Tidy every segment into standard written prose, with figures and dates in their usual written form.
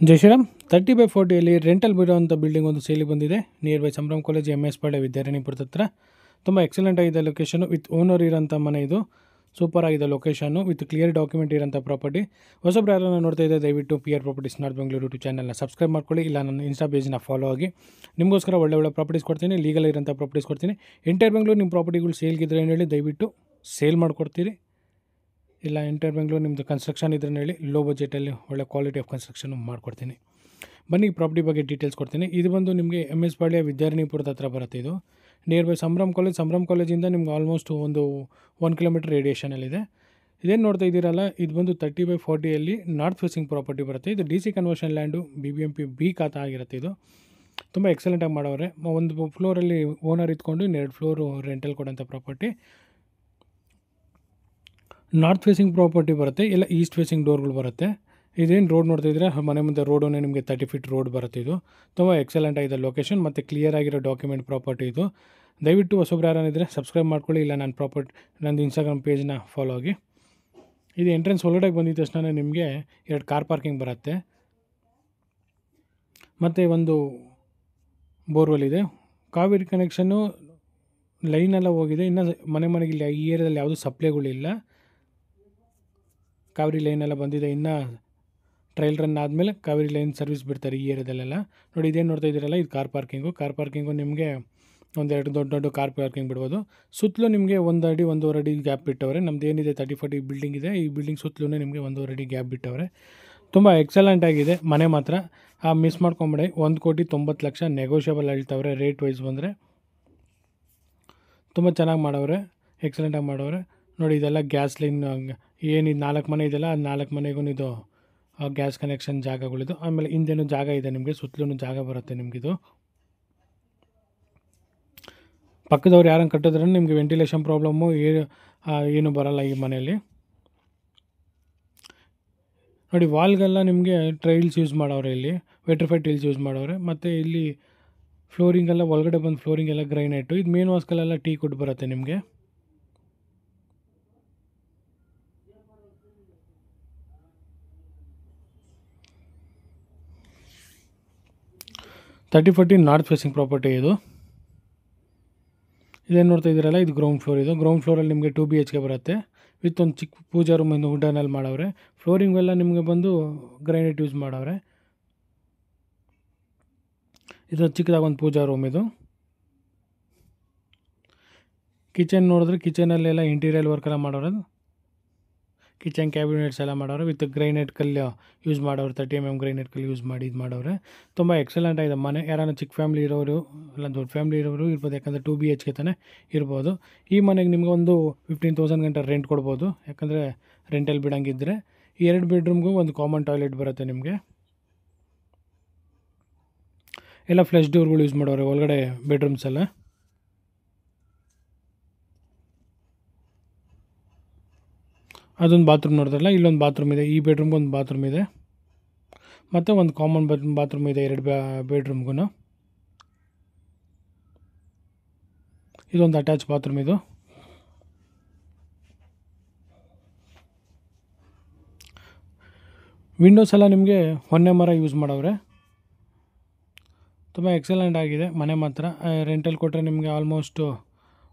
ಜೈ Shriram. 30/40 rental ಬಿಡುವಂಥ building ಒಂದು ಸೇಲಿಗೆ ಬಂದಿದೆ. Near by Sambhram college, MS ಪಾಳ್ಯ, ವಿದ್ಯಾರಣ್ಯಪುರದ ಹತ್ರ. ತುಂಬ ಎಕ್ಸಲೆಂಟ್ ಆಗಿದೆ ಲೊಕೇಶನು. ವಿತ್ ಓನರ್ ಇರೋಂಥ ಮನೆ ಇದು. ಸೂಪರ್ ಆಗಿದೆ ಲೊಕೇಶನು, ವಿತ್ ಕ್ಲಿಯರ್ ಡಾಕ್ಯುಮೆಂಟ್ ಇರೋಂಥ ಪ್ರಾಪರ್ಟಿ. ಹೊಸಬ್ರು ಯಾರನ್ನ ನೋಡ್ತಾ ಇದ್ದರೆ ದಯವಿಟ್ಟು PR properties north Bengaluru YouTube ಚಾನಲ್ನ ಸಬ್ಸ್ಕ್ರೈಬ್ ಮಾಡ್ಕೊಳ್ಳಿ, ಇಲ್ಲ ನನ್ನ ಇನ್ಸ್ಟಾ ಪೇಜ್ನ ಫಾಲೋ ಆಗಿ. ನಿಮಗೋಸ್ಕರ ಒಳ್ಳೆ ಪ್ರಾಪರ್ಟೀಸ್ ಕೊಡ್ತೀನಿ, ಲೀಗಲ್ ಇರೋಂಥ ಪ್ರಾಪರ್ಟೀಸ್ ಕೊಡ್ತೀನಿ. ಎಂಟೈರ್ ಬೆಂಗಳೂರು ನಿಮ್ಮ ಪ್ರಾಪರ್ಟಿಗಳು ಸೇಲ್ಗಿದ್ರೆ ಏನು ಹೇಳಿ, ದಯವಿಟ್ಟು ಸೇಲ್ ಮಾಡಿಕೊಡ್ತೀರಿ. ಇಲ್ಲ ಎಂಟೈರ್ ಬೆಂಗಳೂರು ನಿಮ್ಮದು ಕನ್ಸ್ಟ್ರಕ್ಷನ್ ಇದ್ರೆ ಹೇಳಿ, ಲೋ ಬಜೆಟಲ್ಲಿ ಒಳ್ಳೆ ಕ್ವಾಲಿಟಿ ಆಫ್ ಕನ್ಸ್ಟ್ರಕ್ಷನ್ ಮಾಡಿಕೊಡ್ತೀನಿ. ಬನ್ನಿ ಪ್ರಾಪರ್ಟಿ ಬಗ್ಗೆ ಡೀಟೇಲ್ಸ್ ಕೊಡ್ತೀನಿ. ಇದು ಬಂದು ನಿಮಗೆ MS ಪಾಳ್ಯ, ವಿದ್ಯಾರಣ್ಯಪುರದ ಹತ್ರ ಬರುತ್ತೆ. ಇದು ನಿಯರ್ ಬೈ ಸಂಭ್ರಮ್ ಕಾಲೇಜಿಂದ ನಿಮ್ಗೆ ಆಲ್ಮೋಸ್ಟ್ ಒಂದು 1 ಕಿಲೋಮೀಟರ್ ರೇಡಿಯೇಷನಲ್ಲಿದೆ. ಇದೇನು ನೋಡ್ತಾ ಇದ್ದೀರಲ್ಲ, ಇದು ಬಂದು 30/40 ನಾರ್ತ್ ಫೇಸಿಂಗ್ ಪ್ರಾಪರ್ಟಿ ಬರುತ್ತೆ. ಇದು DC conversion land, BBMP B ಖಾತಾ ಆಗಿರುತ್ತೆ. ಇದು ತುಂಬ ಎಕ್ಸಲೆಂಟಾಗಿ ಮಾಡವ್ರೆ. ಒಂದು ಫ್ಲೋರಲ್ಲಿ ಓನರ್ ಇದ್ಕೊಂಡು ಇನ್ನೆರಡು ಫ್ಲೋರು ರೆಂಟಲ್ ಕೊಡೋಂಥ ಪ್ರಾಪರ್ಟಿ. ನಾರ್ತ್ ಫೇಸಿಂಗ್ ಪ್ರಾಪರ್ಟಿ ಬರುತ್ತೆ, ಇಲ್ಲ ಈಸ್ಟ್ ಫೇಸಿಂಗ್ ಡೋರ್ಗಳು ಬರುತ್ತೆ. ಇದೇನು ರೋಡ್ ನೋಡ್ತಾ ಇದ್ದರೆ ಮನೆ ಮುಂದೆ ರೋಡೂ ನಿಮಗೆ 30 ಫೀಟ್ ರೋಡ್ ಬರುತ್ತೆ. ಇದು ತುಂಬ ಎಕ್ಸಲೆಂಟ್ ಆಗಿದೆ ಲೊಕೇಶನ್ ಮತ್ತು ಕ್ಲಿಯರ್ ಆಗಿರೋ ಡಾಕ್ಯುಮೆಂಟ್ ಪ್ರಾಪರ್ಟಿ ಇದು. ದಯವಿಟ್ಟು ಹೊಸಬ್ರು ಯಾರಿದ್ರೆ ಸಬ್ಸ್ಕ್ರೈಬ್ ಮಾಡ್ಕೊಳ್ಳಿ, ಇಲ್ಲ ನಂದು ಇನ್ಸ್ಟಾಗ್ರಾಮ್ ಪೇಜ್ನ ಫಾಲೋ ಆಗಿ. ಇದು ಎಂಟ್ರೆನ್ಸ್ ಒಳಗಡೆ ಬಂದಿದ್ದ ತಕ್ಷಣ ನಿಮಗೆ 2 ಕಾರ್ ಪಾರ್ಕಿಂಗ್ ಬರುತ್ತೆ ಮತ್ತು ಒಂದು ಬೋರ್ವೆಲ್ ಇದೆ. ಕಾವೇರಿ ಕನೆಕ್ಷನ್ನು ಲೈನೆಲ್ಲ ಹೋಗಿದೆ. ಇನ್ನು ಮನೆಗೆ ಇಲ್ಲಿ ಈ ಏರಿಯಾದಲ್ಲಿ ಯಾವುದೂ ಸಪ್ಲೈಗಳಿಲ್ಲ. ಕಾವೇರಿ ಲೈನೆಲ್ಲ ಬಂದಿದೆ. ಇನ್ನು ಟ್ರಯಲ್ ರನ್ ಆದಮೇಲೆ ಕಾವೇರಿ ಲೈನ್ ಸರ್ವಿಸ್ ಬಿಡ್ತಾರೆ ಈ ಏರಿಯಾದಲ್ಲೆಲ್ಲ. ನೋಡಿ, ಇದೇನು ನೋಡ್ತಾ ಇದ್ದೀರಲ್ಲ, ಇದು ಕಾರ್ ಪಾರ್ಕಿಂಗು ನಿಮಗೆ ಒಂದೆರಡು ದೊಡ್ಡ ಕಾರ್ ಪಾರ್ಕಿಂಗ್ ಬಿಡ್ಬೋದು. ಸುತ್ತಲೂ ನಿಮಗೆ 1 ಅಡಿ 1.5 ಅಡಿ ಗ್ಯಾಪ್ ಬಿಟ್ಟವ್ರೆ. ನಮ್ದು ಏನಿದೆ 30-40 ಬಿಲ್ಡಿಂಗ್ ಇದೆ, ಈ ಬಿಲ್ಡಿಂಗ್ ಸುತ್ತಲೂ ನಿಮಗೆ 1.5 ಅಡಿ ಗ್ಯಾಪ್ ಬಿಟ್ಟವ್ರೆ. ತುಂಬ ಎಕ್ಸಲೆಂಟ್ ಆಗಿದೆ ಮನೆ ಮಾತ್ರ. ಮಿಸ್ ಮಾಡ್ಕೊಂಬಿಡಿ. 1,90,00,000 ನೆಗೋಷಿಯಬಲ್ ಹೇಳ್ತವ್ರೆ ರೇಟ್ ವೈಸ್ ಬಂದರೆ. ತುಂಬ ಚೆನ್ನಾಗಿ ಮಾಡವ್ರೆ, ಎಕ್ಸಲೆಂಟಾಗಿ ಮಾಡವ್ರೆ. ನೋಡಿ, ಇದೆಲ್ಲ ಗ್ಯಾಸ್ ಲೈನ್, ಏನಿದು 4 ಮನೆ ಇದೆಯಲ್ಲ, ಅದು 4 ಮನೆಗೂ ಇದು ಗ್ಯಾಸ್ ಕನೆಕ್ಷನ್ ಜಾಗಗಳಿದು. ಆಮೇಲೆ ಹಿಂದೆನೂ ಜಾಗ ಇದೆ ನಿಮಗೆ, ಸುತ್ತಲೂ ಜಾಗ ಬರುತ್ತೆ ನಿಮಗಿದು. ಪಕ್ಕದವ್ರು ಯಾರನ್ನು ಕಟ್ಟಿದ್ರೂ ನಿಮಗೆ ವೆಂಟಿಲೇಷನ್ ಪ್ರಾಬ್ಲಮ್ಮು ಏನು ಬರೋಲ್ಲ ಈ ಮನೆಯಲ್ಲಿ. ನೋಡಿ, ವಾಲ್ಗೆಲ್ಲ ನಿಮಗೆ ಟೈಲ್ಸ್ ಯೂಸ್ ಮಾಡವ್ರೆ, ಇಲ್ಲಿ ವೆಟ್ರಿಫೈಡ್ ಟೈಲ್ಸ್ ಯೂಸ್ ಮಾಡವ್ರೆ. ಮತ್ತು ಇಲ್ಲಿ ಫ್ಲೋರಿಂಗೆಲ್ಲ ಒಳಗಡೆ ಬಂದು ಫ್ಲೋರಿಂಗೆಲ್ಲ ಗ್ರೈನೇಟು. ಇದು ಮೇನ್ ವಾಸ್ಕಲ್ಲೆಲ್ಲ ಟೀ ಕುಡ್ ಬರುತ್ತೆ ನಿಮಗೆ. (30-40) ನಾರ್ತ್ ಫೇಸಿಂಗ್ ಪ್ರಾಪರ್ಟಿ ಇದು. ಇದೇನು ನೋಡ್ತಾ ಇದ್ದೀರಲ್ಲ, ಇದು ಗ್ರೌಂಡ್ ಫ್ಲೋರ್. ಇದು ಗ್ರೌಂಡ್ ಫ್ಲೋರಲ್ಲಿ ನಿಮಗೆ 2 BHK ಬರುತ್ತೆ, ವಿತ್ ಒಂದು ಚಿಕ್ಕ ಪೂಜಾ ರೂಮ್ ಇಂದು ವುಡನಲ್ಲಿ ಮಾಡವ್ರೆ. ಫ್ಲೋರಿಂಗ್ ನಿಮಗೆ ಬಂದು ಗ್ರೈನೇಟ್ ಯೂಸ್ ಮಾಡವ್ರೆ. ಇದು ಚಿಕ್ಕದಾಗಿ ಒಂದು ಪೂಜಾ ರೂಮ್. ಇದು ಕಿಚನ್ ನೋಡಿದ್ರೆ, ಕಿಚನಲ್ಲೆಲ್ಲ ಇಂಟೀರಿಯರ್ ವರ್ಕ್ ಎಲ್ಲ ಮಾಡೋರು. ಕಿಚನ್ ಕ್ಯಾಬಿನೆಟ್ಸ್ ಎಲ್ಲ ಮಾಡೋರು, ವಿತ್ ಗ್ರೈನೇಟ್ ಕಲ್ಲು ಯೂಸ್ ಮಾಡೋರು. 30 mm ಗ್ರೈನೇಟ್ ಕಲ್ಲು ಯೂಸ್ ಮಾಡಿ ಇದು ಮಾಡೋರೆ. ತುಂಬ ಎಕ್ಸಲೆಂಟ್ ಆಗಿದೆ ಮನೆ. ಯಾರನ್ನ ಚಿಕ್ಕ ಫ್ಯಾಮಿಲಿ ಇರೋರು, ಇಲ್ಲ ದೊಡ್ಡ ಫ್ಯಾಮಿಲಿ ಇರೋರು ಇರ್ಬೋದು, ಯಾಕಂದರೆ 2 BHK ತಾನೇ ಇರ್ಬೋದು. ಈ ಮನೆಗೆ ನಿಮ್ಗೆ ಒಂದು 15,000 ಗಂಟೆ ರೆಂಟ್ ಕೊಡ್ಬೋದು, ಯಾಕಂದರೆ ರೆಂಟಲ್ಲಿ ಬಿಡೋಂಗಿದ್ರೆ. ಈ 2 ಬೆಡ್ರೂಮ್ಗೂ ಒಂದು ಕಾಮನ್ ಟಾಯ್ಲೆಟ್ ಬರುತ್ತೆ ನಿಮಗೆ. ಎಲ್ಲ ಫ್ಲಶ್ ಡೋರ್ಗಳು ಯೂಸ್ ಮಾಡೋರೆ ಒಳಗಡೆ ಬೆಡ್ರೂಮ್ಸ್ ಎಲ್ಲ. ಅದೊಂದು ಬಾತ್ರೂಮ್ ನೋಡಿದ್ರಲ್ಲ, ಇಲ್ಲೊಂದು ಬಾತ್ರೂಮ್ ಇದೆ. ಈ ಬೆಡ್ರೂಮ್ಗೆ ಒಂದು ಬಾತ್ರೂಮ್ ಇದೆ, ಮತ್ತು ಒಂದು ಕಾಮನ್ ಬಾತ್ರೂಮ್ ಇದೆ 2 ಬೆಡ್ರೂಮ್ಗೂ. ಇದೊಂದು ಅಟ್ಯಾಚ್ ಬಾತ್ರೂಮ್. ಇದು ವಿಂಡೋಸ್ ಎಲ್ಲ ನಿಮಗೆ ಹೊನ್ನೆ ಮರ ಯೂಸ್ ಮಾಡವ್ರೆ. ತುಂಬ ಎಕ್ಸಲೆಂಟ್ ಆಗಿದೆ ಮನೆ ಮಾತ್ರ. ರೆಂಟಲ್ಲಿ ಕೊಟ್ಟರೆ ನಿಮಗೆ ಆಲ್ಮೋಸ್ಟ್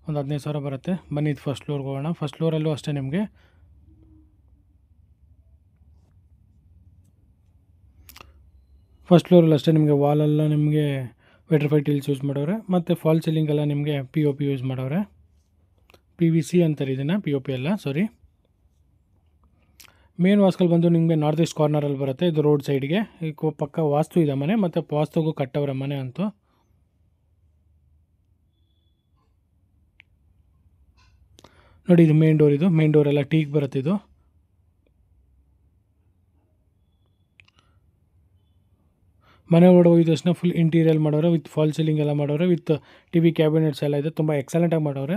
ಒಂದು 15,000 ಬರುತ್ತೆ. ಬನ್ನಿ, ಇದು ಫಸ್ಟ್ ಫ್ಲೋರ್ಗೆ ಹೋಗೋಣ. ಫಸ್ಟ್ ಫ್ಲೋರಲ್ಲೂ ಅಷ್ಟೇ ನಿಮಗೆ ನಿಮಗೆ ವಾಲೆಲ್ಲ ನಿಮಗೆ ವೆಟ್ರಿಫೈಡ್ ಟೈಲ್ಸ್ ಯೂಸ್ ಮಾಡವ್ರೆ. ಮತ್ತು ಫಾಲ್ ಸೀಲಿಂಗೆಲ್ಲ ನಿಮಗೆ POP ಯೂಸ್ ಮಾಡವ್ರೆ. PVC ಅಂತಾರೆ ಇದನ್ನು, POP ಅಲ್ಲ, ಸಾರಿ. ಮೇನ್ ವಾಸ್ಕಲ್ ಬಂದು ನಿಮಗೆ ನಾರ್ತ್ ಈಸ್ಟ್ ಕಾರ್ನರಲ್ಲಿ ಬರುತ್ತೆ. ಇದು ರೋಡ್ ಸೈಡ್ಗೆ. ಈಗ ಪಕ್ಕ ವಾಸ್ತು ಇದೆ ಮನೆ, ಮತ್ತು ವಾಸ್ತುಗೂ ಕಟ್ಟವ್ರೆ ಮನೆ ಅಂತೂ. ನೋಡಿ, ಇದು ಮೇನ್ ಡೋರ್. ಇದು ಮೇನ್ ಡೋರ್ ಎಲ್ಲ ಟೀಕ್ ಬರುತ್ತೆ. ಇದು ಮನೆ ಒಳಗಡೆ ಹೋಗಿದ ತಕ್ಷಣ ಫುಲ್ ಇಂಟೀರಿಯರ್ ಮಾಡೋರೆ, ವಿತ್ ಫಾಲ್ ಸೀಲಿಂಗ್ ಎಲ್ಲ ಮಾಡೋರೆ, ವಿತ್ TV ಕ್ಯಾಬಿನೆಟ್ಸ್ ಎಲ್ಲ ಇದೆ. ತುಂಬ ಎಕ್ಸಲೆಂಟಾಗಿ ಮಾಡೋರೆ,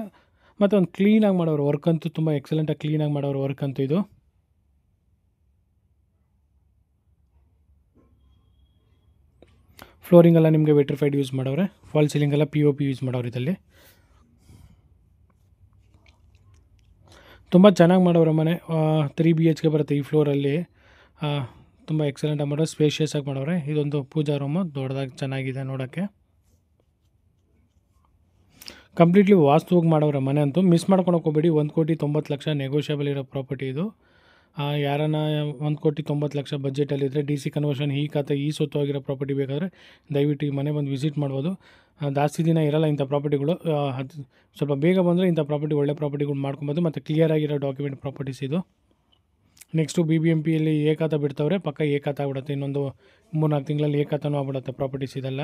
ಮತ್ತು ಒಂದು ಕ್ಲೀನಾಗಿ ಮಾಡೋರು ವರ್ಕ್ ಅಂತೂ. ತುಂಬ ಎಕ್ಸಲೆಂಟಾಗಿ ಕ್ಲೀನಾಗಿ ಮಾಡೋರು ವರ್ಕ್ ಅಂತೂ. ಇದು ಫ್ಲೋರಿಂಗೆಲ್ಲ ನಿಮಗೆ ವೆಟ್ರಿಫೈಡ್ ಯೂಸ್ ಮಾಡವ್ರೆ. ಫಾಲ್ ಸೀಲಿಂಗೆಲ್ಲ POP ಯೂಸ್ ಮಾಡೋರು ಇದರಲ್ಲಿ. ತುಂಬ ಚೆನ್ನಾಗಿ ಮಾಡವ್ರೆ ಮನೆ. 3 BHK ಬರುತ್ತೆ ಈ ಫ್ಲೋರಲ್ಲಿ. ತುಂಬ ಎಕ್ಸಲೆಂಟಾಗಿ ಮಾಡೋರು, ಸ್ಪೇಷಿಯಸ್ ಆಗಿ ಮಾಡೋರೆ. ಇದೊಂದು ಪೂಜಾ ರೂಮು ದೊಡ್ಡದಾಗಿ ಚೆನ್ನಾಗಿದೆ ನೋಡೋಕ್ಕೆ. ಕಂಪ್ಲೀಟ್ಲಿ ವಾಸ್ತುವಾಗಿ ಮಾಡೋರೆ ಮನೆ ಅಂತೂ. ಮಿಸ್ ಮಾಡ್ಕೊಳಕ್ಕೆ ಹೋಗ್ಬೇಡಿ. 1,90,00,000 ನೆಗೋಷಿಯಬಲ್ ಇರೋ ಪ್ರಾಪರ್ಟಿ ಇದು. ಯಾರನ್ನ 1,90,00,000 ಬಜೆಟಲ್ಲಿದ್ದರೆ ಡಿ ಸಿ ಕನ್ವರ್ಷನ್ ಈ ಖಾತೆ ಈ ಸುತ್ತವಾಗಿರೋ ಪ್ರಾಪರ್ಟಿ ಬೇಕಾದರೆ ದಯವಿಟ್ಟು ಈ ಮನೆ ಬಂದು ವಿಸಿಟ್ ಮಾಡ್ಬೋದು. ಜಾಸ್ತಿ ದಿನ ಇರೋಲ್ಲ ಇಂಥ ಪ್ರಾಪರ್ಟಿಗಳು. ಅದು ಸ್ವಲ್ಪ ಬೇಗ ಬಂದರೆ ಇಂಥ ಪ್ರಾಪರ್ಟಿ ಒಳ್ಳೆ ಪ್ರಾಪರ್ಟಿಗಳು ಮಾಡ್ಕೊಬೋದು. ಮತ್ತು ಕ್ಲಿಯರ್ ಆಗಿರೋ ಡಾಕ್ಯುಮೆಂಟ್ ಪ್ರಾಪರ್ಟೀಸ್ ಇದು. ನೆಕ್ಸ್ಟು BBMPಯಲ್ಲಿ ಏಕಾತ ಬಿಡ್ತವ್ರೆ, ಪಕ್ಕ ಏಕಾತ ಆಗ್ಬಿಡುತ್ತೆ. ಇನ್ನೊಂದು 3-4 ತಿಂಗಳಲ್ಲಿ ಏಕಾತನೂ ಆಗ್ಬಿಡುತ್ತೆ ಪ್ರಾಪರ್ಟೀಸ್ ಇದೆಲ್ಲ.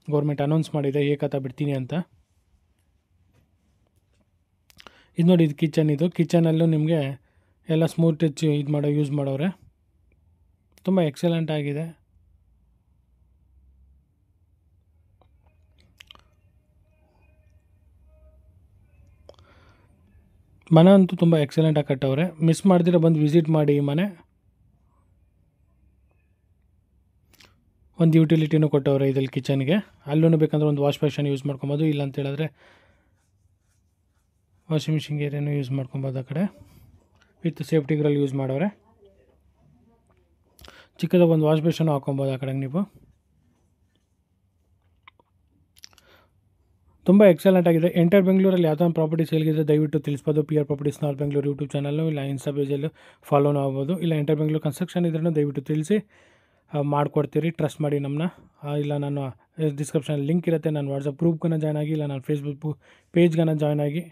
ಗೌರ್ಮೆಂಟ್ ಅನೌನ್ಸ್ ಮಾಡಿದೆ ಏಕಾತ ಬಿಡ್ತೀನಿ ಅಂತ. ಇದು ನೋಡಿ, ಇದು ಕಿಚನ್. ಇದು ಕಿಚನಲ್ಲೂ ನಿಮಗೆ ಎಲ್ಲ ಸ್ಮೂತ್ ಟಚ್ ಯೂಸ್ ಮಾಡೋರೆ. ತುಂಬ ಎಕ್ಸಲೆಂಟ್ ಆಗಿದೆ. ಮನೆ ಅಂತೂ ತುಂಬ ಎಕ್ಸಲೆಂಟಾಗಿ ಕಟ್ಟವ್ರೆ. ಮಿಸ್ ಮಾಡ್ದಿರ ಬಂದು ವಿಸಿಟ್ ಮಾಡಿ ಈ ಮನೆ. ಒಂದು ಯುಟಿಲಿಟಿನೂ ಕೊಟ್ಟವ್ರೆ ಇದಲ್ಲಿ ಕಿಚನ್ಗೆ. ಅಲ್ಲೂ ಬೇಕಂದ್ರೆ ಒಂದು ವಾಶ್ ಬೇಷನ್ ಯೂಸ್ ಮಾಡ್ಕೊಬೋದು. ಇಲ್ಲ ಅಂತ ಹೇಳಿದ್ರೆ ವಾಷಿಂಗ್ ಮಿಷಿನ್ ಏರಿಯಾನು ಯೂಸ್ ಮಾಡ್ಕೊಬೋದು. ಆ ಕಡೆ ವಿತ್ ಸೇಫ್ಟಿ ಗ್ರಿಲ್ ಯೂಸ್ ಮಾಡವ್ರೆ. ಚಿಕ್ಕದಾಗಿ ಒಂದು ವಾಶ್ ಬೇಷನ್ನು ಹಾಕೊಬೋದು ಆ ಕಡೆಗೆ ನೀವು. ತುಂಬ ಎಕ್ಸಲೆಂಟ್ ಆಗಿದೆ. ಎಂಟರ್ ಬೆಂಗಳೂರಲ್ಲಿ ಯಾವುದೋ ಪ್ರಾಪರ್ಟಿ ಸೇಲ್ಗಿದ್ರೆ ದಯವಿಟ್ಟು ತಿಳಿಸ್ಬೋದು. PR properties north Bengaluru YouTube channel ಇಲ್ಲ ಇನ್ಸ್ಟಾ ಪೇಜಲ್ಲೂ ಫಾಲೋನೂ ಆಗ್ಬೋದು. ಇಲ್ಲ ಎಂಟರ್ ಬೆಂಗಳೂರು ಕನ್ಸ್ಟ್ರಕ್ಷನ್ ಇದ್ರೂ ದಯವಿಟ್ಟು ತಿಳಿಸಿ, ಮಾಡಿಕೊಡ್ತೀರಿ. ಟ್ರಸ್ಟ್ ಮಾಡಿ ನಮ್ಮನ್ನ. ಇಲ್ಲ ನಾನು ಡಿಸ್ಕ್ರಿಪ್ಷನಲ್ಲಿ ಲಿಂಕ್ ಇರುತ್ತೆ. ನಾನು ವಾಟ್ಸಪ್ ಗ್ರೂಪ್ಗನ್ನ ಜಾಯ್ನ್ ಆಗಿ, ಇಲ್ಲ ನಾನು ಫೇಸ್ಬುಕ್ ಪೇಜ್ಗನ್ನ ಜಾಯ್ನ್ ಆಗಿ,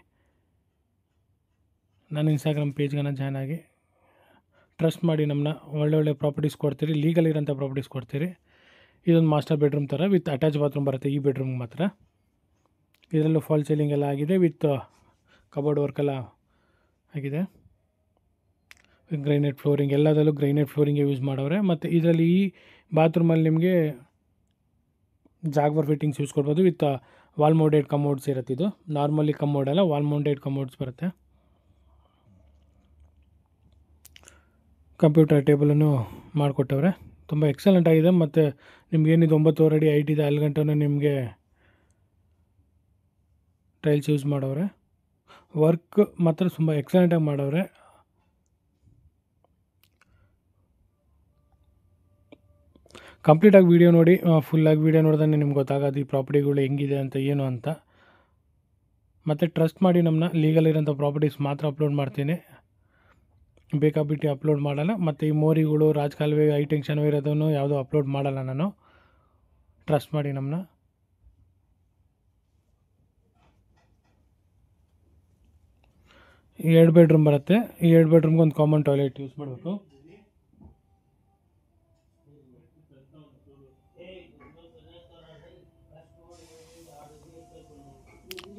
ನಾನು ಇನ್ಸ್ಟಾಗ್ರಾಮ್ ಪೇಜ್ಗನ್ನ ಜಾಯ್ನ್ ಆಗಿ ಟ್ರಸ್ಟ್ ಮಾಡಿ ನಮ್ಮನ್ನ. ಒಳ್ಳೊಳ್ಳೆ ಪ್ರಾಪರ್ಟೀಸ್ ಕೊಡ್ತೀರಿ, ಲೀಗಲ್ ಇರೋಂಥ ಪ್ರಾಪರ್ಟೀಸ್ ಕೊಡ್ತೀರಿ. ಇದೊಂದು ಮಾಸ್ಟರ್ ಬೆಡ್ರೂಮ್ ಥರ ವಿತ್ ಅಟ್ಯಾಚ್ ಬಾತ್ರೂಮ್ ಬರುತ್ತೆ ಈ ಬೆಡ್ರೂಮ್ಗೆ ಮಾತ್ರ. ಇದರಲ್ಲೂ ಫಾಲ್ ಸೀಲಿಂಗ್ ಎಲ್ಲ ಆಗಿದೆ, ವಿತ್ ಕಬೋರ್ಡ್ ವರ್ಕೆಲ್ಲ ಆಗಿದೆ. ಗ್ರೈನೇಟ್ ಫ್ಲೋರಿಂಗ್, ಎಲ್ಲದರಲ್ಲೂ ಗ್ರೈನೇಟ್ ಫ್ಲೋರಿಂಗೇ ಯೂಸ್ ಮಾಡವ್ರೆ. ಮತ್ತು ಇದರಲ್ಲಿ ಈ ಬಾತ್ರೂಮಲ್ಲಿ ನಿಮಗೆ ಜಾಗ್ವರ್ ಫಿಟ್ಟಿಂಗ್ಸ್ ಯೂಸ್ ಕೊಡ್ಬೋದು. ವಿತ್ ವಾಲ್ ಮೌಂಟೆಡ್ ಕಮೋಡ್ಸ್ ಇರುತ್ತೆ. ಇದು ನಾರ್ಮಲಿ ಕಮೋಡ್ ಅಲ್ಲ, ವಾಲ್ ಮೌಂಟೆಡ್ ಕಮೋಡ್ಸ್ ಬರುತ್ತೆ. ಕಂಪ್ಯೂಟರ್ ಟೇಬಲನ್ನು ಮಾಡಿಕೊಟ್ಟವ್ರೆ. ತುಂಬ ಎಕ್ಸಲೆಂಟ್ ಆಗಿದೆ. ಮತ್ತು ನಿಮಗೇನಿದು 9.5 ಅಡಿ ಹೈಟ್ ಇದೆ, ಅಲ್ಲಿ ಗಂಟನೂ ನಿಮಗೆ ಟೈಲ್ಸ್ ಯೂಸ್ ಮಾಡವ್ರೆ. ವರ್ಕ್ ಮಾತ್ರ ತುಂಬ ಎಕ್ಸಲೆಂಟಾಗಿ ಮಾಡವ್ರೆ. ಕಂಪ್ಲೀಟಾಗಿ ವೀಡಿಯೋ ನೋಡಿ, ಫುಲ್ಲಾಗಿ ವೀಡಿಯೋ ನೋಡಿದ್ರೆ ನಿಮ್ಗೆ ಗೊತ್ತಾಗೋದು ಈ ಪ್ರಾಪರ್ಟಿಗಳು ಹೆಂಗಿದೆ ಅಂತ, ಏನು ಅಂತ. ಮತ್ತು ಟ್ರಸ್ಟ್ ಮಾಡಿ ನಮ್ಮನ್ನ. ಲೀಗಲ್ ಇರೋಂಥ ಪ್ರಾಪರ್ಟೀಸ್ ಮಾತ್ರ ಅಪ್ಲೋಡ್ ಮಾಡ್ತೀನಿ, ಬೇಕಾಬಿಟ್ಟು ಅಪ್ಲೋಡ್ ಮಾಡಲ್ಲ. ಮತ್ತು ಈ ಮೋರಿಗಳು, ರಾಜಕಾಲುವೆ, ಹೈ ಟೆನ್ಷನ್ ಇರೋದನ್ನು ಯಾವುದೂ ಅಪ್ಲೋಡ್ ಮಾಡಲ್ಲ ನಾನು. ಟ್ರಸ್ಟ್ ಮಾಡಿ ನಮ್ಮನ್ನ. ಈ 2 ಬೆಡ್ರೂಮ್ ಬರುತ್ತೆ. ಈ 2 ಬೆಡ್ರೂಮ್ಗೆ ಒಂದು ಕಾಮನ್ ಟಾಯ್ಲೆಟ್ ಯೂಸ್ ಮಾಡಬೇಕು.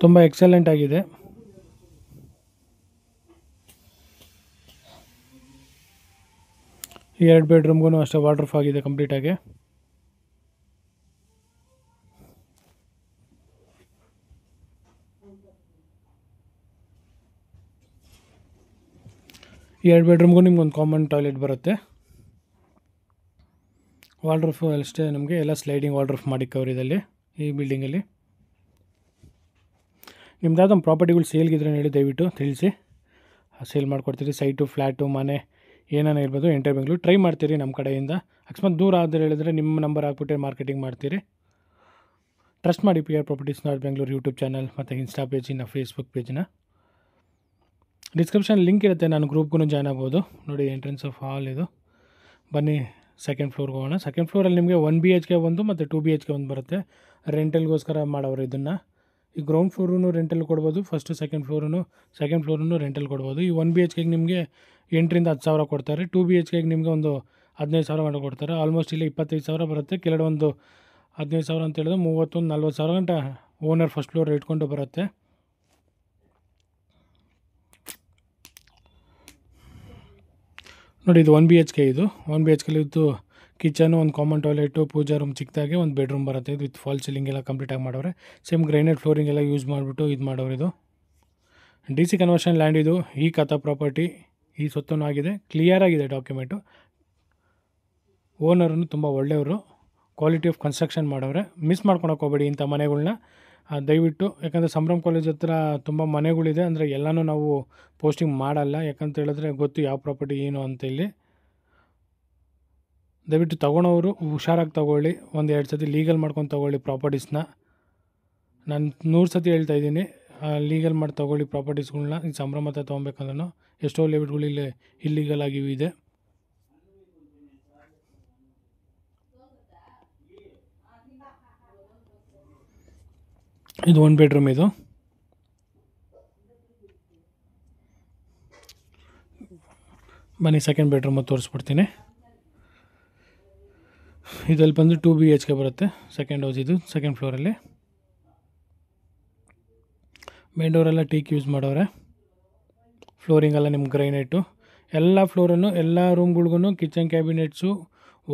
ತುಂಬ ಎಕ್ಸಲೆಂಟ್ ಆಗಿದೆ. ಈ 2 ಬೆಡ್ರೂಮ್ಗೂ ಅಷ್ಟೇ ವಾಟರ್ಫ್ ಆಗಿದೆ ಕಂಪ್ಲೀಟಾಗಿ. ಈ 2 ಬೆಡ್ರೂಮ್ಗೂ ನಿಮ್ಗೊಂದು ಕಾಮನ್ ಟಾಯ್ಲೆಟ್ ಬರುತ್ತೆ. ವಾಲ್ಡ್ರೂಫ್ ಅಷ್ಟೇ ನಮಗೆ ಎಲ್ಲ ಸ್ಲೈಡಿಂಗ್ ವಾಲ್ಡ್ರೂಫ್ ಮಾಡಿಕ್ಕವ್ರು ಇದರಲ್ಲಿ, ಈ ಬಿಲ್ಡಿಂಗಲ್ಲಿ. ನಿಮ್ದು ಯಾವುದೊಂದು ಪ್ರಾಪರ್ಟಿಗಳು ಸೇಲ್ಗಿದ್ರೆ ಹೇಳಿ ದಯವಿಟ್ಟು ತಿಳಿಸಿ, ಸೇಲ್ ಮಾಡಿಕೊಡ್ತೀರಿ. ಸೈಟು, ಫ್ಲ್ಯಾಟು, ಮನೆ ಏನಾನ ಇರ್ಬೋದು. ಎಂಟರ್ ಬೆಂಗಳೂರು ಟ್ರೈ ಮಾಡ್ತೀರಿ ನಮ್ಮ ಕಡೆಯಿಂದ. ಅಕಸ್ಮಾತ್ ದೂರ ಆದರೆ ಹೇಳಿದ್ರೆ ನಿಮ್ಮ ನಂಬರ್ ಹಾಕ್ಬಿಟ್ಟೆ ಮಾರ್ಕೆಟಿಂಗ್ ಮಾಡ್ತೀರಿ. ಟ್ರಸ್ಟ್ ಮಾಡಿ PR properties north Bengaluru YouTube channel ಮತ್ತು ಇನ್ಸ್ಟಾ ಪೇಜಿನ, ಫೇಸ್ಬುಕ್ ಪೇಜಿನ. ಡಿಸ್ಕ್ರಿಪ್ಷನ್ ಲಿಂಕ್ ಇರುತ್ತೆ, ನಾನು ಗ್ರೂಪ್ಗೂ ಜಾಯ್ನ್ ಆಗ್ಬೋದು. ನೋಡಿ ಎಂಟ್ರೆನ್ಸ್ ಆಫ್ ಹಾಲ್ ಇದು. ಬನ್ನಿ ಸೆಕೆಂಡ್ ಫ್ಲೋರ್ಗೆ ಹೋಗೋಣ. ಸೆಕೆಂಡ್ ಫ್ಲೋರಲ್ಲಿ ನಿಮಗೆ 1 BHK ಒಂದು ಮತ್ತು 2 BHK ಒಂದು ಬರುತ್ತೆ. ರೆಂಟಲ್ಗೋಸ್ಕರ ಮಾಡೋರು ಇದನ್ನು. ಈ ಗ್ರೌಂಡ್ ಫ್ಲೋರೂ ರೆಂಟಲ್ ಕೊಡ್ಬೋದು, ಸೆಕೆಂಡ್ ಫ್ಲೋರೂ ರೆಂಟಲ್ ಕೊಡ್ಬೋದು. ಈ 1 BHKಗೆ ನಿಮಗೆ 8,000 10,000 ಕೊಡ್ತಾರೆ. 2 BHKಗೆ ನಿಮಗೆ ಒಂದು 15,000 ಗಂಟೆ ಕೊಡ್ತಾರೆ. ಆಲ್ಮೋಸ್ಟ್ ಇಲ್ಲಿ 25,000 ಬರುತ್ತೆ. ಕೆಳಗಡೆ ಒಂದು 15,000 ಅಂತ ಹೇಳಿದ್ರೆ 30,000-40,000 ಗಂಟೆ ಓನರ್ ಫಸ್ಟ್ ಫ್ಲೋರ್ ಇಟ್ಕೊಂಡು ಬರುತ್ತೆ. ನೋಡಿ ಇದು 1 BHK. ಇದು 1 BHKಲಿ ಇದ್ದು ಕಿಚನು, ಒಂದು ಕಾಮನ್ ಟಾಯ್ಲೆಟು, ಪೂಜಾ ರೂಮ್ ಚಿಕ್ಕದಾಗಿ, ಒಂದು ಬೆಡ್ರೂಮ್ ಬರುತ್ತೆ. ಇದು ವಿತ್ ಫಾಲ್ ಸೀಲಿಂಗ್ ಎಲ್ಲ ಕಂಪ್ಲೀಟಾಗಿ ಮಾಡೋರೆ. ಸೇಮ್ ಗ್ರೈನೇಟ್ ಫ್ಲೋರಿಂಗ್ ಎಲ್ಲ ಯೂಸ್ ಮಾಡಿಬಿಟ್ಟು ಇದು ಮಾಡೋರು. ಇದು DC ಕನ್ವರ್ಷನ್ ಲ್ಯಾಂಡ್. ಇದು ಈ ಕಥಾ ಪ್ರಾಪರ್ಟಿ ಈ ಸೊತ್ತೂ ಆಗಿದೆ, ಕ್ಲಿಯರ್ ಆಗಿದೆ ಡಾಕ್ಯುಮೆಂಟು. ಓನರನ್ನು ತುಂಬ ಒಳ್ಳೆಯವರು, ಕ್ವಾಲಿಟಿ ಆಫ್ ಕನ್ಸ್ಟ್ರಕ್ಷನ್ ಮಾಡೋರೆ. ಮಿಸ್ ಮಾಡ್ಕೊಳಕ್ಕೆ ಹೋಗಬೇಡಿ ಇಂಥ ಮನೆಗಳ್ನ ದಯವಿಟ್ಟು. ಯಾಕಂದರೆ ಸಂಭ್ರಮ್ ಕಾಲೇಜ್ ಹತ್ರ ತುಂಬ ಮನೆಗಳಿದೆ. ಅಂದರೆ ಎಲ್ಲನೂ ನಾವು ಪೋಸ್ಟಿಂಗ್ ಮಾಡಲ್ಲ, ಯಾಕಂತ ಹೇಳಿದ್ರೆ ಗೊತ್ತು ಯಾವ ಪ್ರಾಪರ್ಟಿ ಏನು ಅಂತ. ಇಲ್ಲಿ ದಯವಿಟ್ಟು ತೊಗೊಳೋರು ಹುಷಾರಾಗಿ ತೊಗೊಳ್ಳಿ, 1-2 ಸತಿ ಲೀಗಲ್ ಮಾಡ್ಕೊಂಡು ತೊಗೊಳ್ಳಿ ಪ್ರಾಪರ್ಟೀಸ್ನ. ನಾನು 100 ಸತಿ ಹೇಳ್ತಾ ಇದ್ದೀನಿ, ಲೀಗಲ್ ಮಾಡಿ ತೊಗೊಳ್ಳಿ ಪ್ರಾಪರ್ಟೀಸ್ಗಳ್ನ. ಈ ಸಂಭ್ರಮ ಹತ್ರ ತೊಗೊಬೇಕಂದ್ರೂ ಎಷ್ಟೋ ಲಿಮಿಟ್ಗಳು ಇಲ್ಲಿ ಇಲ್ಲೀಗಲ್ ಆಗಿವೆ ಇದೆ. ಇದು 1 ಬೆಡ್ರೂಮ್. ಇದು ಬನ್ನಿ ಸೆಕೆಂಡ್ ಬೆಡ್ರೂಮು ತೋರಿಸ್ಬಿಡ್ತೀನಿ. ಇದರಲ್ಲಿ ಬಂದು 2 BHK ಬರುತ್ತೆ. ಸೆಕೆಂಡ್ ಹೌಸ್ ಇದು, ಸೆಕೆಂಡ್ ಫ್ಲೋರಲ್ಲಿ. ಮೇನ್ ಡೋರೆಲ್ಲ ಟೀಕ್ ಯೂಸ್ ಮಾಡೋರೆ. ಫ್ಲೋರಿಂಗೆಲ್ಲ ನಿಮ್ಗೆ ಗ್ರೈನೇಟು. ಎಲ್ಲ ಫ್ಲೋರನ್ನು ಎಲ್ಲ ರೂಮ್ಗಳ್ಗೂ kitchen cabinets,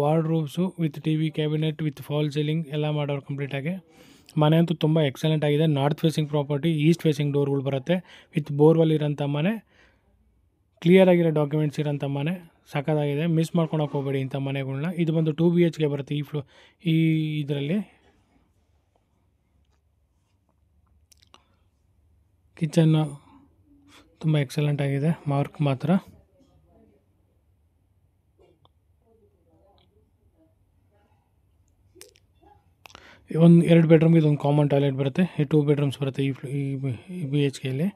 wardrobes with TV cabinet with fall ceiling ಎಲ್ಲ ಮಾಡೋರು ಕಂಪ್ಲೀಟಾಗಿ. ಮನೆ ಅಂತೂ ತುಂಬ ಎಕ್ಸಲೆಂಟ್ ಆಗಿದೆ. North facing property, east facing ಡೋರ್ಗಳು ಬರುತ್ತೆ. ವಿತ್ ಬೋರ್ವೆಲ್ ಇರೋಂಥ ಮನೆ, ಕ್ಲಿಯರ್ ಆಗಿರೋ ಡಾಕ್ಯುಮೆಂಟ್ಸ್ ಇರೋಂಥ ಮನೆ, ಸಖತ್ತಾಗಿದೆ. ಮಿಸ್ ಮಾಡ್ಕೊಳಕ್ಕೆ ಹೋಗಬೇಡಿ ಇಂಥ ಮನೆಗಳ್ನ. ಇದು ಬಂದು 2 BHK ಬರುತ್ತೆ ಈ ಇದರಲ್ಲಿ. ಕಿಚನ್ನು ತುಂಬ ಎಕ್ಸಲೆಂಟ್ ಆಗಿದೆ, ಮಾರ್ಕ್ ಮಾತ್ರ. ಒಂದು 2 ಬೆಡ್ರೂಮ್ಗೆ ಇದೊಂದು ಕಾಮನ್ ಟಾಯ್ಲೆಟ್ ಬರುತ್ತೆ. ಈ 2 ಬೆಡ್ರೂಮ್ಸ್ ಬರುತ್ತೆ ಈ BHKಯಲ್ಲಿ.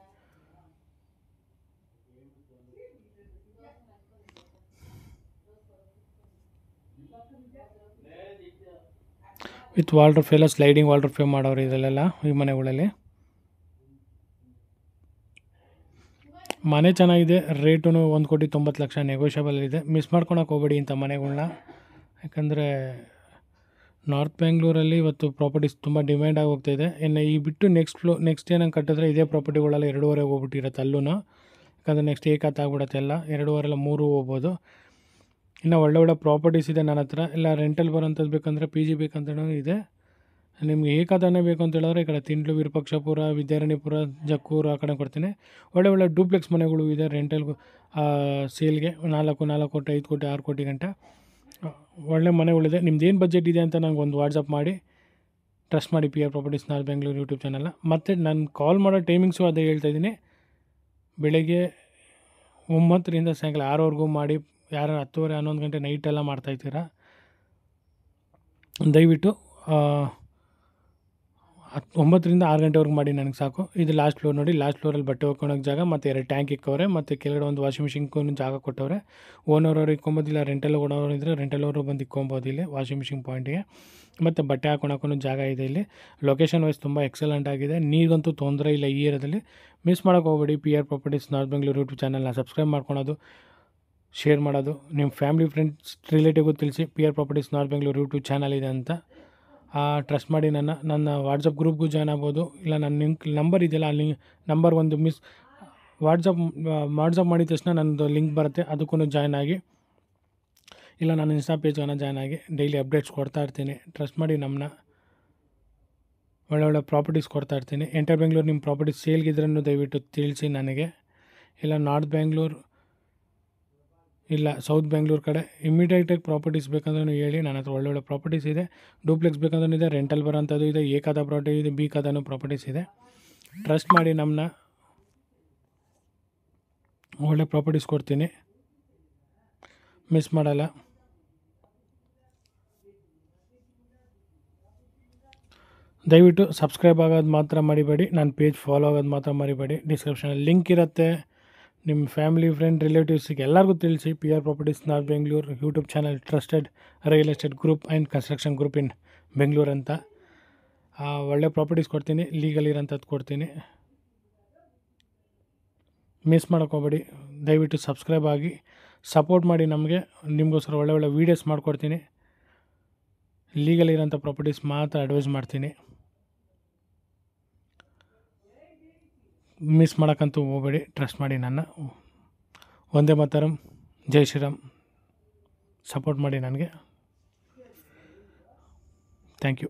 ವಿತ್ ವಾಲ್ಡ್ರೋಬ್ ಎಲ್ಲ ಸ್ಲೈಡಿಂಗ್ ವಾಲ್ಡ್ರೋಬ್ ಮಾಡೋರು ಇದರಲ್ಲೆಲ್ಲ ಈ ಮನೆಗಳಲ್ಲಿ. ಮನೆ ಚೆನ್ನಾಗಿದೆ. ರೇಟು 1,90,00,000 ನೆಗೋಷಿಯಬಲ್ ಇದೆ. ಮಿಸ್ ಮಾಡ್ಕೊಳಕ್ಕೆ ಹೋಗಬೇಡಿ ಇಂಥ ಮನೆಗಳ್ನ. ಯಾಕಂದರೆ ನಾರ್ತ್ ಬೆಂಗಳೂರಲ್ಲಿ ಇವತ್ತು ಪ್ರಾಪರ್ಟೀಸ್ ತುಂಬ ಡಿಮ್ಯಾಂಡ್ ಆಗಿ ಹೋಗ್ತಾಯಿದೆ. ಇನ್ನು ಈ ಬಿಟ್ಟು ನೆಕ್ಸ್ಟ್ ಏನಂಗೆ ಕಟ್ಟಿದ್ರೆ ಇದೇ ಪ್ರಾಪರ್ಟಿಗಳೆಲ್ಲ 2.5 ಹೋಗ್ಬಿಟ್ಟಿರುತ್ತೆ ಅಲ್ಲೂ. ಯಾಕಂದರೆ ನೆಕ್ಸ್ಟ್ ಏಕಾಗ್ಬಿಡುತ್ತೆ ಎಲ್ಲ. 2.5 3 ಹೋಗ್ಬೋದು. ಇನ್ನು ಒಳ್ಳೆ ಪ್ರಾಪರ್ಟೀಸ್ ಇದೆ ನನ್ನ ಹತ್ರ. ಇಲ್ಲ ರೆಂಟಲ್ ಬರೋಂಥದ್ದು ಬೇಕಂದರೆ PG ಬೇಕಂತಲೂ ಇದೆ. ನಿಮಗೆ ಏಕಾದನೇ ಬೇಕು ಅಂತ ಹೇಳಿದ್ರೆ ಈ ಕಡೆ ತಿಂಡ್ಲು, ವಿರೂಪಾಕ್ಷಪುರ, ವಿದ್ಯಾರಣ್ಯಪುರ, ಜಕ್ಕೂರು ಆ ಕಡೆ ಕೊಡ್ತೀನಿ. ಒಳ್ಳೆ ಡೂಪ್ಲೆಕ್ಸ್ ಮನೆಗಳು ಇದೆ ರೆಂಟಲ್ಗೂ ಸೇಲ್ಗೆ. 4 ಕೋಟಿ 5 ಕೋಟಿ 6 ಕೋಟಿ ಗಂಟ ಒಳ್ಳೆ ಮನೆಗಳಿದೆ. ನಿಮ್ದು ಏನು ಬಜೆಟ್ ಇದೆ ಅಂತ ನಂಗೆ ಒಂದು ವಾಟ್ಸಪ್ ಮಾಡಿ. ಟ್ರಸ್ಟ್ ಮಾಡಿ PR properties north Bengaluru YouTube ಚಾನಲ್ನ. ಮತ್ತು ನಾನು ಕಾಲ್ ಮಾಡೋ ಟೈಮಿಂಗ್ಸು ಅದೇ ಹೇಳ್ತಾಯಿದ್ದೀನಿ. ಬೆಳಗ್ಗೆ 9ರಿಂದ ಸಾಯಂಕಾಲ 6ವರೆಗೂ ಮಾಡಿ. ಯಾರು 10:30 11 ಗಂಟೆ ನೈಟೆಲ್ಲ ಮಾಡ್ತಾಯಿದ್ದೀರಾ, ದಯವಿಟ್ಟು 9ರಿಂದ 6 ಗಂಟೆವರೆಗೂ ಮಾಡಿ, ನನಗೆ ಸಾಕು. ಇದು ಲಾಸ್ಟ್ ಫ್ಲೋರ್ ನೋಡಿ. ಲಾಸ್ಟ್ ಫ್ಲೋರಲ್ಲಿ ಬಟ್ಟೆ ಹೋಗ್ಕೊಳೋಕ್ಕೆ ಜಾಗ ಮತ್ತು 2 ಟ್ಯಾಂಕ್ ಇಕ್ಕವ್ರೆ. ಮತ್ತು ಕೆಳಗಡೆ ಒಂದು ವಾಷಿಂಗ್ ಮಿಷಿನ್ಗೂ ಜಾಗ ಕೊಟ್ಟವ್ರೆ. ಓನರವ್ರು ಇಕ್ಕೊಬೋದಿಲ್ಲ, ರೆಂಟಲ್ ಕೊಡೋರು ಇದ್ದರೆ ರೆಂಟಲ್ ಬಂದು ಇಕ್ಕೊಬೋದು ಇಲ್ಲಿ ವಾಷಿಂಗ್ ಮಿಷಿನ್ ಪಾಯಿಂಟಿಗೆ. ಮತ್ತು ಬಟ್ಟೆ ಹಾಕೊಳಕ್ಕೂ ಜಾಗ ಇದೆ ಇಲ್ಲಿ. ಲೊಕೇಶನ್ ವೈಸ್ ತುಂಬ ಎಕ್ಸಲೆಂಟ್ ಆಗಿದೆ. ನೀರಿಗಂತೂ ತೊಂದರೆ ಇಲ್ಲ ಈ ಏರಿಯಾದಲ್ಲಿ. ಮಿಸ್ ಮಾಡೋಕ್ಕೆ ಹೋಗಬೇಡಿ. PR properties north Bengaluru YouTube ಚಾನಲ್ನ ಸಬ್ಸ್ಕ್ರೈಬ್ ಮಾಡ್ಕೊಳೋದು, ಶೇರ್ ಮಾಡೋದು, ನಿಮ್ಮ ಫ್ಯಾಮಿಲಿ ಫ್ರೆಂಡ್ಸ್ ರಿಲೇಟಿವ್ಗೂ ತಿಳಿಸಿ PR properties north Bengaluru YouTube channel ಇದೆ ಅಂತ. ಟ್ರಸ್ಟ್ ಮಾಡಿ ನನ್ನ ವಾಟ್ಸಪ್ ಗ್ರೂಪ್ಗೂ ಜಾಯ್ನ್ ಆಗ್ಬೋದು. ಇಲ್ಲ ನನ್ನ ನಂಬರ್ ಇದೆಯಲ್ಲ, ಅಲ್ಲಿ ನಂಬರ್ ಒಂದು ವಾಟ್ಸಪ್ ಮಾಡಿದ ತಕ್ಷಣ ನನ್ನದು ಲಿಂಕ್ ಬರುತ್ತೆ, ಅದಕ್ಕೂ ಜಾಯ್ನ್ ಆಗಿ. ಇಲ್ಲ ನಾನು ಇನ್ಸ್ಟಾ ಪೇಜ್ಗೆ ಜಾಯ್ನ್ ಆಗಿ ಡೈಲಿ ಅಪ್ಡೇಟ್ಸ್ ಕೊಡ್ತಾ ಇರ್ತೀನಿ. ಟ್ರಸ್ಟ್ ಮಾಡಿ ನಮ್ಮನ್ನ. ಒಳ್ಳೆ ಪ್ರಾಪರ್ಟೀಸ್ ಕೊಡ್ತಾ ಇರ್ತೀನಿ. ಎಂಟರ್ ಬೆಂಗಳೂರು ನಿಮ್ಮ ಪ್ರಾಪರ್ಟೀಸ್ ಸೇಲ್ಗಿದ್ರೂ ದಯವಿಟ್ಟು ತಿಳಿಸಿ ನನಗೆ. ಇಲ್ಲ ನಾರ್ತ್ ಬೆಂಗಳೂರು ಇಲ್ಲ ಸೌತ್ ಬೆಂಗಳೂರು ಕಡೆ ಇಮಿಡಿಯೇಟಾಗಿ ಪ್ರಾಪರ್ಟೀಸ್ ಬೇಕಂದ್ರೂ ಹೇಳಿ. ನನ್ನ ಹತ್ರ ಒಳ್ಳೆ ಪ್ರಾಪರ್ಟೀಸ್ ಇದೆ. ಡೂಪ್ಲೆಕ್ಸ್ ಬೇಕಂದ್ರೂ ಇದೆ, ರೆಂಟಲ್ ಬರೋಂಥದ್ದು ಇದೆ, ಏಕಾದ ಪ್ರಾಪರ್ಟಿ ಇದೆ, ಬಿಕಾದನೂ ಪ್ರಾಪರ್ಟೀಸ್ ಇದೆ. ಟ್ರಸ್ಟ್ ಮಾಡಿ ನಮ್ಮನ್ನ. ಒಳ್ಳೆ ಪ್ರಾಪರ್ಟೀಸ್ ಕೊಡ್ತೀನಿ, ಮಿಸ್ ಮಾಡಲ್ಲ. ದಯವಿಟ್ಟು ಸಬ್ಸ್ಕ್ರೈಬ್ ಆಗೋದು ಮಾತ್ರ ಮರಿಬೇಡಿ. ನನ್ನ ಪೇಜ್ ಫಾಲೋ ಆಗೋದು ಮಾತ್ರ ಮರಿಬೇಡಿ. ಡಿಸ್ಕ್ರಿಪ್ಷನಲ್ಲಿ ಲಿಂಕ್ ಇರುತ್ತೆ. ನಿಮ್ಮ ಫ್ಯಾಮಿಲಿ ಫ್ರೆಂಡ್ ರಿಲೇಟಿವ್ಸಿಗೆ ಎಲ್ಲರಿಗೂ ತಿಳಿಸಿ. PR properties north Bengaluru YouTube channel trusted real estate group and construction group in Bengaluru ಅಂತ. ಒಳ್ಳೆ ಪ್ರಾಪರ್ಟೀಸ್ ಕೊಡ್ತೀನಿ, ಲೀಗಲ್ ಇರೋಂಥದ್ದು ಕೊಡ್ತೀನಿ. ಮಿಸ್ ಮಾಡೋಕ್ಕೋಗ್ಬೇಡಿ. ದಯವಿಟ್ಟು ಸಬ್ಸ್ಕ್ರೈಬ್ ಆಗಿ ಸಪೋರ್ಟ್ ಮಾಡಿ ನಮಗೆ. ನಿಮಗೋಸ್ಕರ ಒಳ್ಳೆ ವೀಡಿಯೋಸ್ ಮಾಡಿಕೊಡ್ತೀನಿ. ಲೀಗಲ್ ಇರೋಂಥ ಪ್ರಾಪರ್ಟೀಸ್ ಮಾತ್ರ ಅಡ್ವೈಸ್ ಮಾಡ್ತೀನಿ. ಮಿಸ್ ಮಾಡೋಕ್ಕಂತೂ ಹೋಗಬೇಡಿ. ಟ್ರಸ್ಟ್ ಮಾಡಿ ನನ್ನ. ವಂದೇ ಮಾತರಂ, ಜೈ ಶ್ರೀರಾಮ್. ಸಪೋರ್ಟ್ ಮಾಡಿ ನನಗೆ. Thank you.